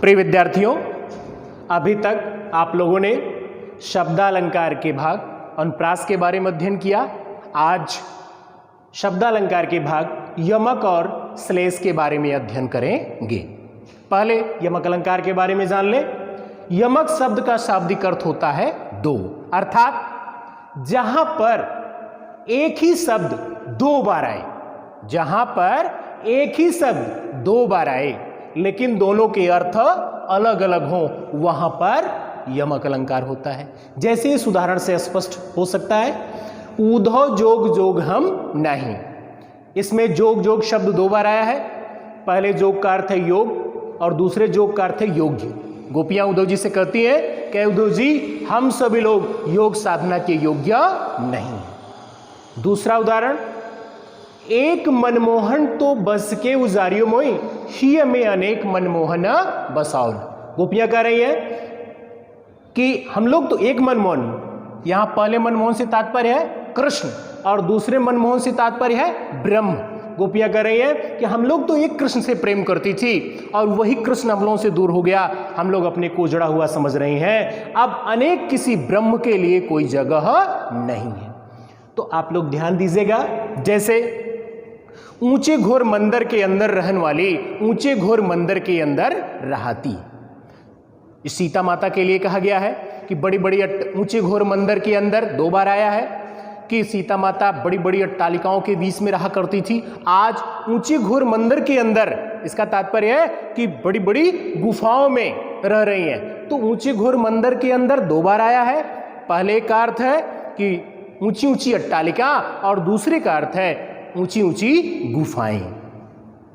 प्रिय विद्यार्थियों, अभी तक आप लोगों ने शब्दालंकार के भाग अनुप्रास के बारे में अध्ययन किया। आज शब्दालंकार के भाग यमक और श्लेष के बारे में अध्ययन करेंगे। पहले यमक अलंकार के बारे में जान लें। यमक शब्द का शाब्दिक अर्थ होता है दो, अर्थात जहां पर एक ही शब्द दो बार आए, जहां पर एक ही शब्द दो बार आए लेकिन दोनों के अर्थ अलग अलग हों, वहां पर यमक अलंकार होता है। जैसे इस उदाहरण से स्पष्ट हो सकता है, ऊधो जोग जोग हम नहीं। इसमें जोग जोग शब्द दो बार आया है। पहले जोग का अर्थ है योग और दूसरे जोग का अर्थ है योग्य। गोपियां उद्धव जी से कहती हैं कि उद्धव जी, हम सभी लोग योग साधना के योग्य नहीं। दूसरा उदाहरण, एक मनमोहन तो बस के उजारियो मोई, ही में अनेक मनमोहन बसाओ। गोपियां कह रही है कि हम लोग तो एक मनमोहन, यहां पहले मनमोहन से तात्पर्य है कृष्ण और दूसरे मनमोहन से तात्पर्य है ब्रह्म। गोपियां कह रही है कि हम लोग तो एक कृष्ण से प्रेम करती थी और वही कृष्ण हम लोगों से दूर हो गया, हम लोग अपने को उजड़ा हुआ समझ रहे हैं। अब अनेक किसी ब्रह्म के लिए कोई जगह नहीं है। तो आप लोग ध्यान दीजिएगा, जैसे ऊंचे घोर मंदिर के अंदर रहने वाली, ऊंचे घोर मंदिर के अंदर रहती, इस सीता माता के लिए कहा गया है कि बड़ी बड़ी ऊंचे घोर मंदिर के अंदर दो बार आया है कि सीता माता बड़ी बड़ी अट्टालिकाओं के बीच में रहा करती थी। आज ऊंचे घोर मंदिर के अंदर, इसका तात्पर्य है कि बड़ी बड़ी गुफाओं में रह रही हैं। तो ऊंचे घोर मंदिर के अंदर दो बार आया है। पहले का अर्थ है कि ऊंची ऊंची अट्टालिका और दूसरे का अर्थ है ऊंची ऊंची गुफाएं।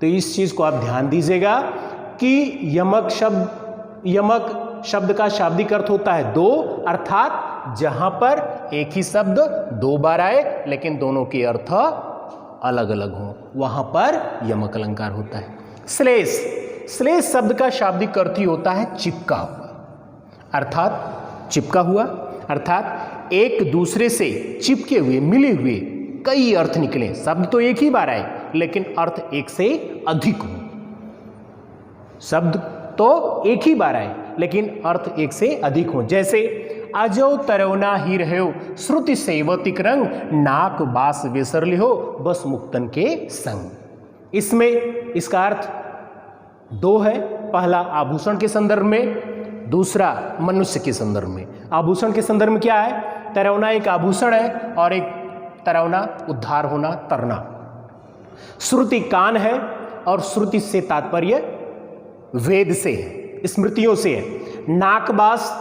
तो इस चीज को आप ध्यान दीजिएगा कि यमक शब्द का शाब्दिक अर्थ होता है दो, अर्थात जहां पर एक ही शब्द दो बार आए लेकिन दोनों के अर्थ अलग अलग हों, वहां पर यमक अलंकार होता है। श्लेष शब्द का शाब्दिक अर्थ ही होता है चिपका हुआ, अर्थात चिपका हुआ, अर्थात एक दूसरे से चिपके हुए, मिले हुए कई अर्थ निकले। शब्द तो एक ही बार आए लेकिन अर्थ एक से अधिक हो। शब्द तो एक ही बार आए लेकिन अर्थ एक से अधिक हो। जैसे अजो तरौना ही रहो, श्रुति सेवतिक रंग, नाक बास वेसर लिहो, बस मुक्तन के संग। इसमें इसका अर्थ दो है। पहला आभूषण के संदर्भ में, दूसरा मनुष्य के संदर्भ में। आभूषण के संदर्भ में क्या है? तरौना एक आभूषण है और एक तरौना उद्धार होना, तरना। श्रुति कान है और श्रुति से तात्पर्य वेद से है, स्मृतियों से है। नाकबास,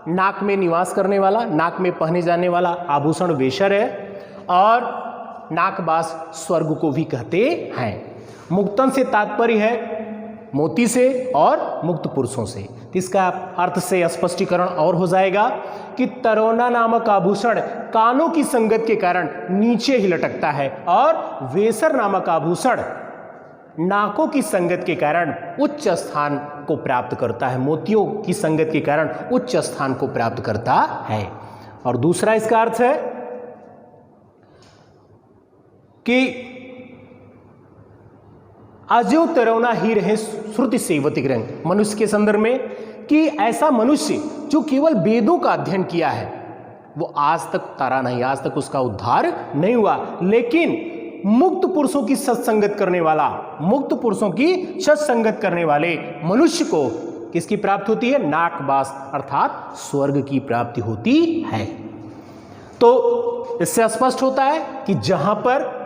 नाक में निवास करने वाला, नाक में पहने जाने वाला आभूषण वेशर है और नाकबास स्वर्ग को भी कहते हैं। मुक्तन से तात्पर्य है मोती से और मुक्त पुरुषों से। इसका अर्थ से स्पष्टीकरण और हो जाएगा कि तरौना नामक आभूषण कानों की संगत के कारण नीचे ही लटकता है और वेसर नामक आभूषण नाकों की संगत के कारण उच्च स्थान को प्राप्त करता है, मोतियों की संगत के कारण उच्च स्थान को प्राप्त करता है। और दूसरा इसका अर्थ है कि अजो तरौना ही रहे, श्रुति सेवतिक रंग, मनुष्य के संदर्भ में कि ऐसा मनुष्य जो केवल वेदों का अध्ययन किया है वो आज तक तारा नहीं, आज तक उसका उद्धार नहीं हुआ, लेकिन मुक्त पुरुषों की सत्संगत करने वाला, मुक्त पुरुषों की सत्संगत करने वाले मनुष्य को किसकी प्राप्ति होती है? नाकबास, अर्थात स्वर्ग की प्राप्ति होती है। तो इससे स्पष्ट होता है कि जहां पर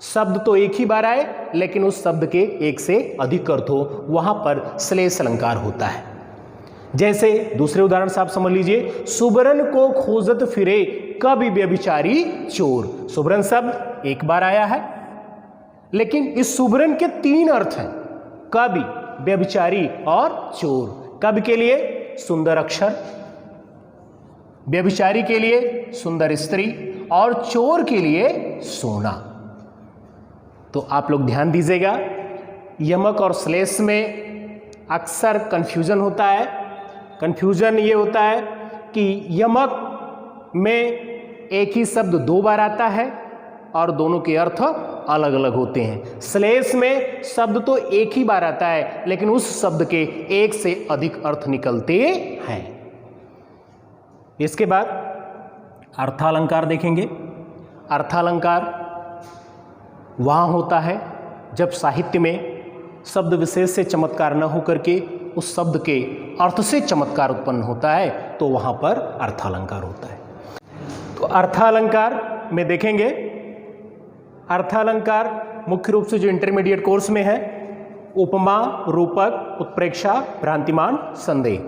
शब्द तो एक ही बार आए लेकिन उस शब्द के एक से अधिक अर्थ हो, वहां पर श्लेष अलंकार होता है। जैसे दूसरे उदाहरण से आप समझ लीजिए, सुबरन को खोजत फिरे कभी व्यभिचारी चोर। सुबरन शब्द एक बार आया है लेकिन इस सुबरन के तीन अर्थ हैं, कवि, व्यभिचारी और चोर। कवि के लिए सुंदर अक्षर, व्यभिचारी के लिए सुंदर स्त्री और चोर के लिए सोना। तो आप लोग ध्यान दीजिएगा, यमक और श्लेष में अक्सर कंफ्यूजन होता है। कंफ्यूजन ये होता है कि यमक में एक ही शब्द दो बार आता है और दोनों के अर्थ अलग अलग होते हैं। श्लेष में शब्द तो एक ही बार आता है, लेकिन उस शब्द के एक से अधिक अर्थ निकलते हैं। इसके बाद अर्थालंकार देखेंगे। अर्थालंकार वहाँ होता है जब साहित्य में शब्द विशेष से चमत्कार न होकर के उस शब्द के अर्थ से चमत्कार उत्पन्न होता है, तो वहाँ पर अर्थालंकार होता है। तो अर्थालंकार में देखेंगे, अर्थालंकार मुख्य रूप से जो इंटरमीडिएट कोर्स में है, उपमा, रूपक, उत्प्रेक्षा, भ्रांतिमान, संदेह।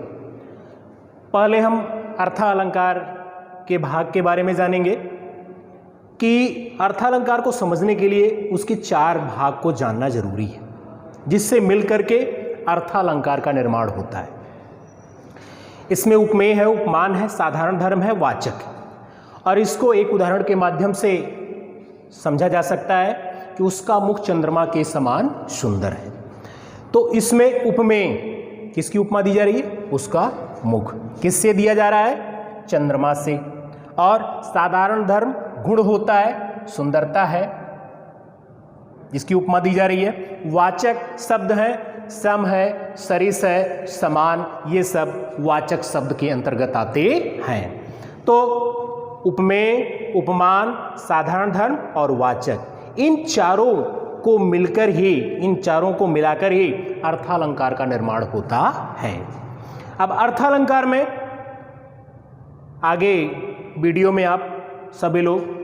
पहले हम अर्थालंकार के भाग के बारे में जानेंगे कि अर्थालंकार को समझने के लिए उसके 4 भाग को जानना जरूरी है, जिससे मिलकर के अर्थालंकार का निर्माण होता है। इसमें उपमेय है, उपमान है, साधारण धर्म है, वाचक है। और इसको एक उदाहरण के माध्यम से समझा जा सकता है कि उसका मुख चंद्रमा के समान सुंदर है। तो इसमें उपमेय किसकी उपमा दी जा रही है? उसका मुख। किससे दिया जा रहा है? चंद्रमा से। और साधारण धर्म गुण होता है, सुंदरता है, जिसकी उपमा दी जा रही है। वाचक शब्द है, सम है, सरिस है, समान, ये सब वाचक शब्द के अंतर्गत आते हैं। तो उपमेय, उपमान, साधारण धर्म और वाचक, इन चारों को मिलकर ही, इन चारों को मिलाकर ही अर्थालंकार का निर्माण होता है। अब अर्थालंकार में आगे वीडियो में आप सभी लोग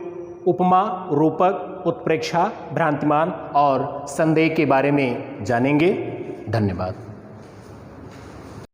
उपमा, रूपक, उत्प्रेक्षा, भ्रांतिमान और संदेह के बारे में जानेंगे। धन्यवाद।